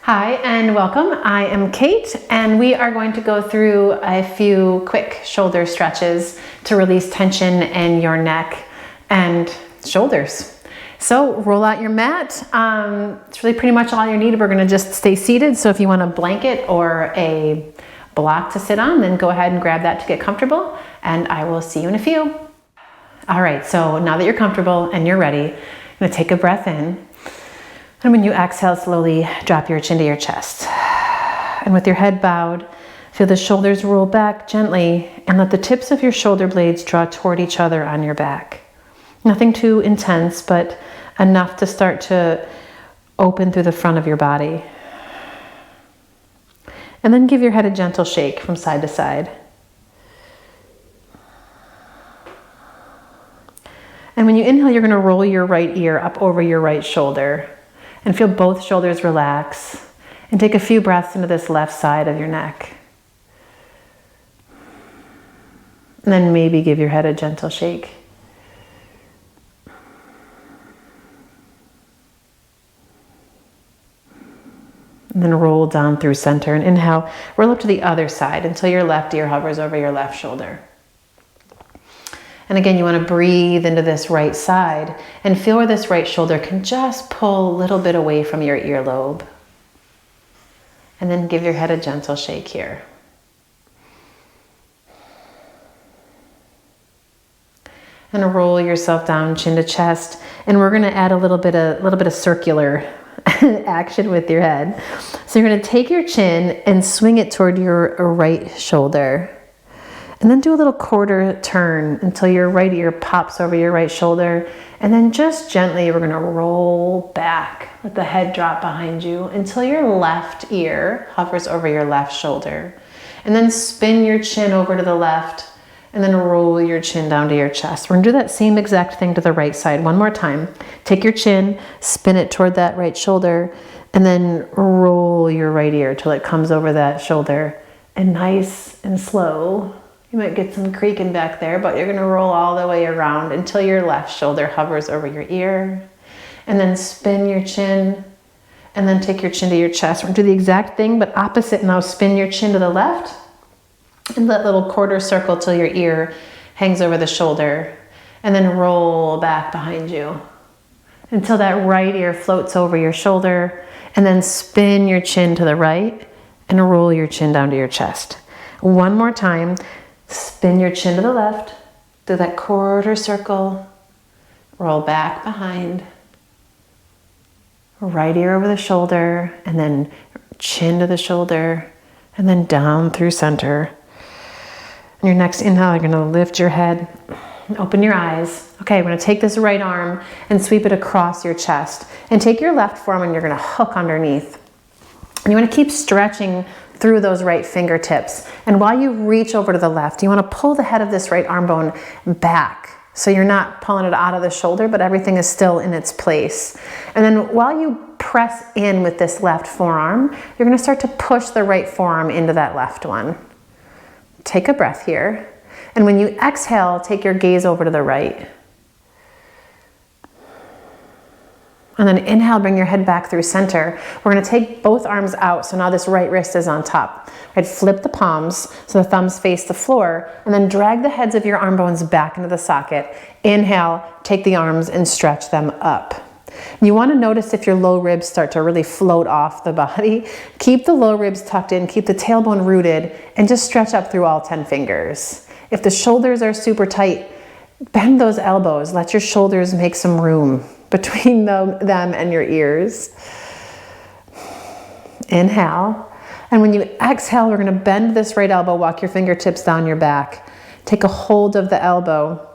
Hi and welcome. I am Kate and we are going to go through a few quick shoulder stretches to release tension in your neck and shoulders. So roll out your mat. It's really pretty much all you need. We're going to just stay seated. So if you want a blanket or a block to sit on, then go ahead and grab that to get comfortable, and I will see you in a few. All right, so now that you're comfortable and you're ready, I'm going to take a breath in. And when you exhale, slowly drop your chin to your chest. And with your head bowed, feel the shoulders roll back gently and let the tips of your shoulder blades draw toward each other on your back. Nothing too intense, but enough to start to open through the front of your body. And then give your head a gentle shake from side to side. And when you inhale, you're going to roll your right ear up over your right shoulder. And feel both shoulders relax. And take a few breaths into this left side of your neck. And then maybe give your head a gentle shake. And then roll down through center and inhale, roll up to the other side until your left ear hovers over your left shoulder. And again, you want to breathe into this right side and feel where this right shoulder can just pull a little bit away from your earlobe. And then give your head a gentle shake here. And roll yourself down, chin to chest. And we're going to add a little bit of circular action with your head. So you're going to take your chin and swing it toward your right shoulder. And then do a little quarter turn until your right ear pops over your right shoulder. And then just gently, we're going to roll back. Let the head drop behind you until your left ear hovers over your left shoulder. And then spin your chin over to the left and then roll your chin down to your chest. We're going to do that same exact thing to the right side one more time. Take your chin, spin it toward that right shoulder, and then roll your right ear till it comes over that shoulder. And nice and slow. You might get some creaking back there, but you're going to roll all the way around until your left shoulder hovers over your ear. And then spin your chin, and then take your chin to your chest. We're going to do the exact thing, but opposite now. Spin your chin to the left, and that little quarter circle till your ear hangs over the shoulder. And then roll back behind you until that right ear floats over your shoulder. And then spin your chin to the right, and roll your chin down to your chest. One more time. Spin your chin to the left, do that quarter circle, roll back behind, right ear over the shoulder, and then chin to the shoulder, and then down through center. And your next inhale, you're going to lift your head, open your eyes. Okay, we're going to take this right arm and sweep it across your chest. And take your left forearm and you're going to hook underneath. And you want to keep stretching through those right fingertips. And while you reach over to the left, you want to pull the head of this right arm bone back. So you're not pulling it out of the shoulder, but everything is still in its place. And then while you press in with this left forearm, you're going to start to push the right forearm into that left one. Take a breath here. And when you exhale, take your gaze over to the right. And then inhale, bring your head back through center. We're going to take both arms out. So now this right wrist is on top. Right, flip the palms so the thumbs face the floor. And then drag the heads of your arm bones back into the socket. Inhale, take the arms and stretch them up. You want to notice if your low ribs start to really float off the body. Keep the low ribs tucked in, keep the tailbone rooted, and just stretch up through all 10 fingers. If the shoulders are super tight, bend those elbows. Let your shoulders make some room between them and your ears. Inhale. And when you exhale, we're going to bend this right elbow, walk your fingertips down your back. Take a hold of the elbow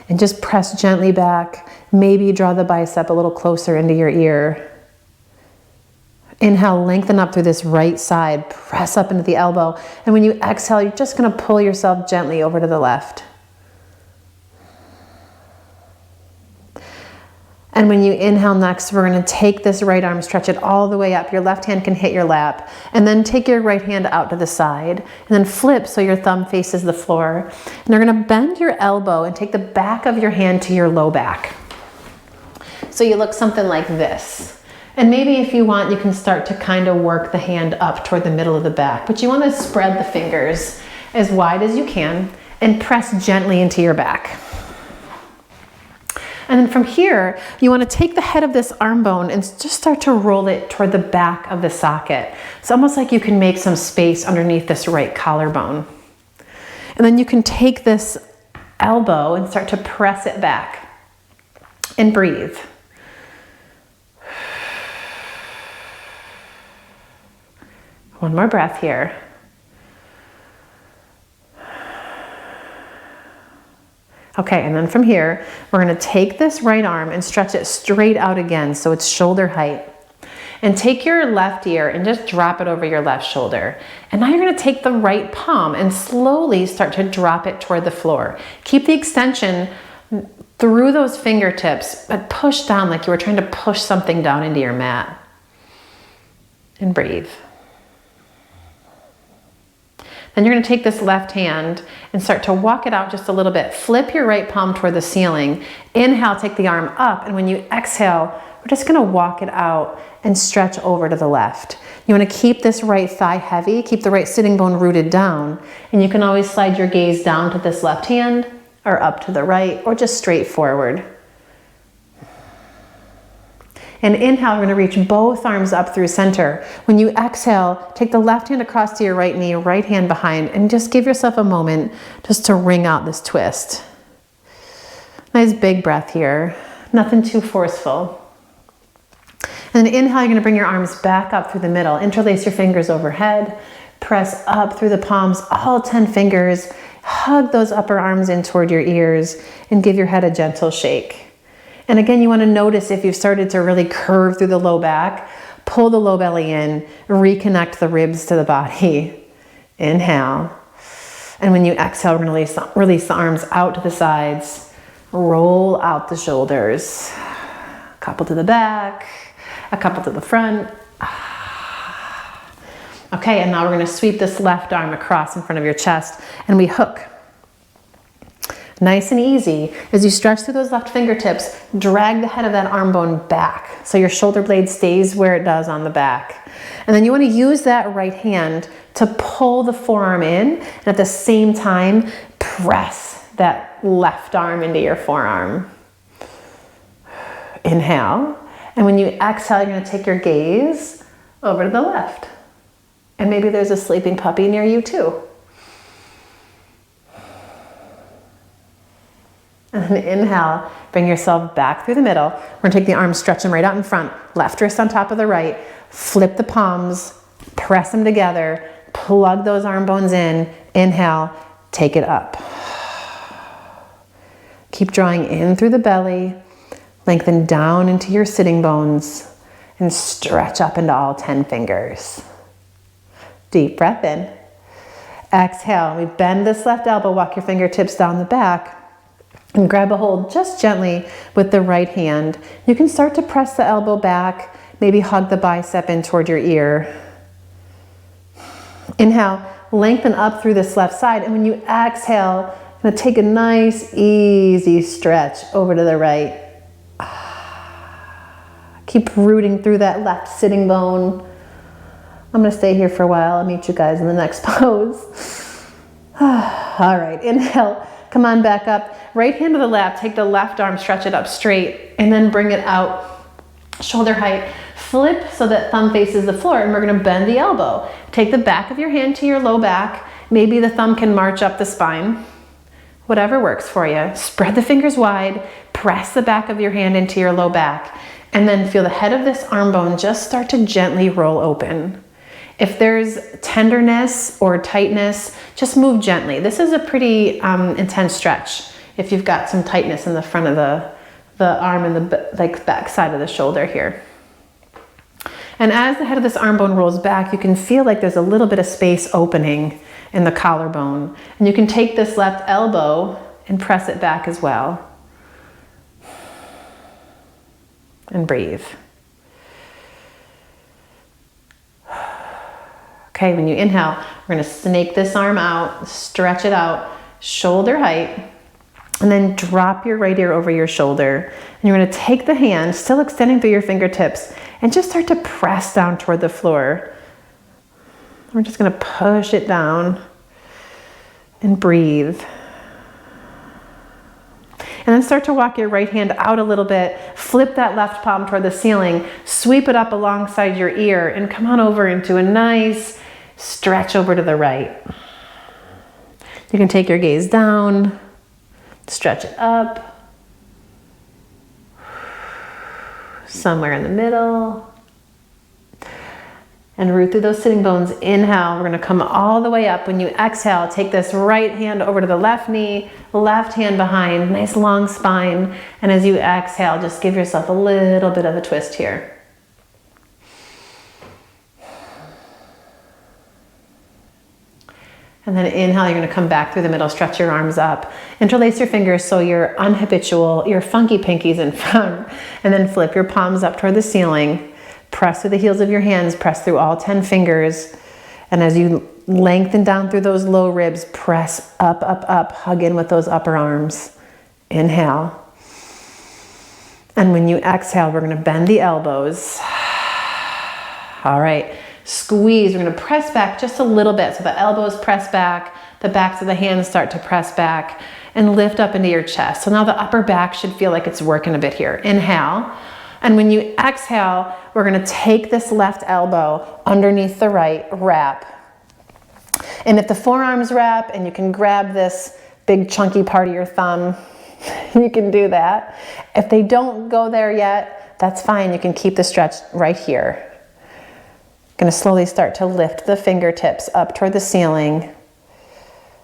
and just press gently back. Maybe draw the bicep a little closer into your ear. Inhale, lengthen up through this right side, press up into the elbow. And when you exhale, you're just going to pull yourself gently over to the left. And when you inhale next, we're going to take this right arm, stretch it all the way up. Your left hand can hit your lap. And then take your right hand out to the side. And then flip so your thumb faces the floor. And you're going to bend your elbow and take the back of your hand to your low back. So you look something like this. And maybe if you want, you can start to kind of work the hand up toward the middle of the back, but you want to spread the fingers as wide as you can and press gently into your back. And then from here, you want to take the head of this arm bone and just start to roll it toward the back of the socket. It's almost like you can make some space underneath this right collarbone. And then you can take this elbow and start to press it back and breathe. One more breath here. Okay, and then from here, we're going to take this right arm and stretch it straight out again so it's shoulder height. And take your left ear and just drop it over your left shoulder. And now you're going to take the right palm and slowly start to drop it toward the floor. Keep the extension through those fingertips, but push down like you were trying to push something down into your mat. And breathe. Then you're going to take this left hand and start to walk it out just a little bit. Flip your right palm toward the ceiling. Inhale, take the arm up, and when you exhale, we're just going to walk it out and stretch over to the left. You want to keep this right thigh heavy, keep the right sitting bone rooted down, and you can always slide your gaze down to this left hand or up to the right or just straight forward. And inhale, we're going to reach both arms up through center. When you exhale, take the left hand across to your right knee, right hand behind, and just give yourself a moment just to wring out this twist. Nice big breath here. Nothing too forceful. And then inhale, you're going to bring your arms back up through the middle. Interlace your fingers overhead. Press up through the palms, all 10 fingers. Hug those upper arms in toward your ears and give your head a gentle shake. And again, you want to notice if you've started to really curve through the low back, pull the low belly in, reconnect the ribs to the body. Inhale. And when you exhale, release the arms out to the sides. Roll out the shoulders. A couple to the back, a couple to the front. Okay, and now we're going to sweep this left arm across in front of your chest and we hook. Nice and easy. As you stretch through those left fingertips, drag the head of that arm bone back so your shoulder blade stays where it does on the back. And then you want to use that right hand to pull the forearm in and at the same time press that left arm into your forearm. Inhale. And when you exhale, you're going to take your gaze over to the left. And maybe there's a sleeping puppy near you too. And then inhale, bring yourself back through the middle. We're going to take the arms, stretch them right out in front. Left wrist on top of the right. Flip the palms, press them together. Plug those arm bones in. Inhale, take it up. Keep drawing in through the belly. Lengthen down into your sitting bones. And stretch up into all 10 fingers. Deep breath in. Exhale. We bend this left elbow. Walk your fingertips down the back. And grab a hold just gently with the right hand. You can start to press the elbow back, maybe hug the bicep in toward your ear. Inhale, lengthen up through this left side, and when you exhale, I'm going to take a nice, easy stretch over to the right. Keep rooting through that left sitting bone. I'm going to stay here for a while. I'll meet you guys in the next pose. All right, inhale. Come on back up. Right hand to the lap. Take the left arm, stretch it up straight, and then bring it out shoulder height. Flip so that thumb faces the floor, and we're going to bend the elbow. Take the back of your hand to your low back. Maybe the thumb can march up the spine. Whatever works for you. Spread the fingers wide. Press the back of your hand into your low back. And then feel the head of this arm bone just start to gently roll open. If there's tenderness or tightness, just move gently. This is a pretty intense stretch if you've got some tightness in the front of the arm and the back side of the shoulder here. And as the head of this arm bone rolls back, you can feel like there's a little bit of space opening in the collarbone. And you can take this left elbow and press it back as well. And breathe. Okay, when you inhale, we're going to snake this arm out, stretch it out, shoulder height. And then drop your right ear over your shoulder. And you're gonna take the hand, still extending through your fingertips, and just start to press down toward the floor. We're just gonna push it down and breathe. And then start to walk your right hand out a little bit, flip that left palm toward the ceiling, sweep it up alongside your ear, and come on over into a nice stretch over to the right. You can take your gaze down, stretch it up, somewhere in the middle, and root through those sitting bones. Inhale, we're gonna come all the way up. When you exhale, take this right hand over to the left knee, left hand behind, nice long spine. And as you exhale, just give yourself a little bit of a twist here. And then inhale, you're gonna come back through the middle, stretch your arms up, interlace your fingers so your unhabitual, your funky pinky's in front, and then flip your palms up toward the ceiling. Press through the heels of your hands, press through all 10 fingers. And as you lengthen down through those low ribs, press up, up, up, hug in with those upper arms. Inhale. And when you exhale, we're gonna bend the elbows. All right, squeeze, we're gonna press back just a little bit. So the elbows press back, the backs of the hands start to press back, and lift up into your chest. So now the upper back should feel like it's working a bit here. Inhale. And when you exhale, we're gonna take this left elbow underneath the right, wrap. And if the forearms wrap and you can grab this big chunky part of your thumb, you can do that. If they don't go there yet, that's fine. You can keep the stretch right here. Gonna slowly start to lift the fingertips up toward the ceiling,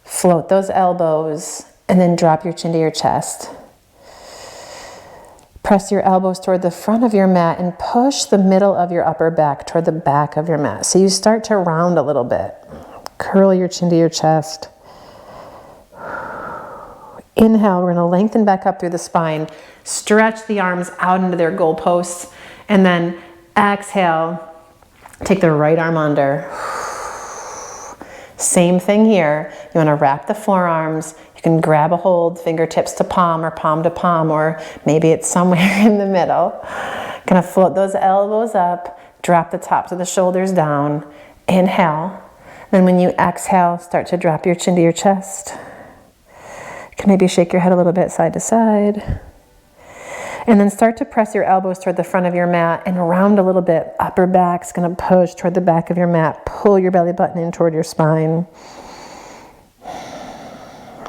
float those elbows, and then drop your chin to your chest. Press your elbows toward the front of your mat and push the middle of your upper back toward the back of your mat. So you start to round a little bit. Curl your chin to your chest. Inhale, we're gonna lengthen back up through the spine, stretch the arms out into their goalposts, and then exhale, take the right arm under. Same thing here. You wanna wrap the forearms. You can grab a hold, fingertips to palm to palm, or maybe it's somewhere in the middle. Gonna float those elbows up, drop the tops of the shoulders down. Inhale. Then when you exhale, start to drop your chin to your chest. You can maybe shake your head a little bit side to side. And then start to press your elbows toward the front of your mat and round a little bit. Upper back's gonna push toward the back of your mat. Pull your belly button in toward your spine.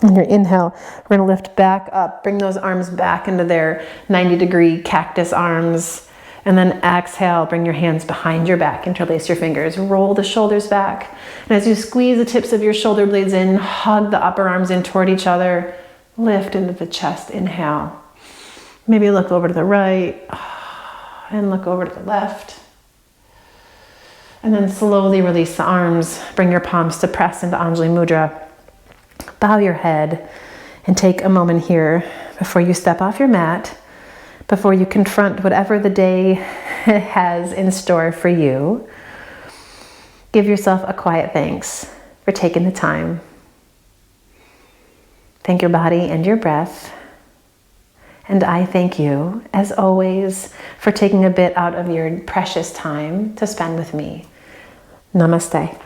On your inhale, we're gonna lift back up, bring those arms back into their 90-degree cactus arms. And then exhale, bring your hands behind your back, interlace your fingers, roll the shoulders back. And as you squeeze the tips of your shoulder blades in, hug the upper arms in toward each other, lift into the chest, inhale. Maybe look over to the right and look over to the left. And then slowly release the arms, bring your palms to press into Anjali Mudra. Bow your head and take a moment here before you step off your mat, before you confront whatever the day has in store for you. Give yourself a quiet thanks for taking the time. Thank your body and your breath. And I thank you, as always, for taking a bit out of your precious time to spend with me. Namaste.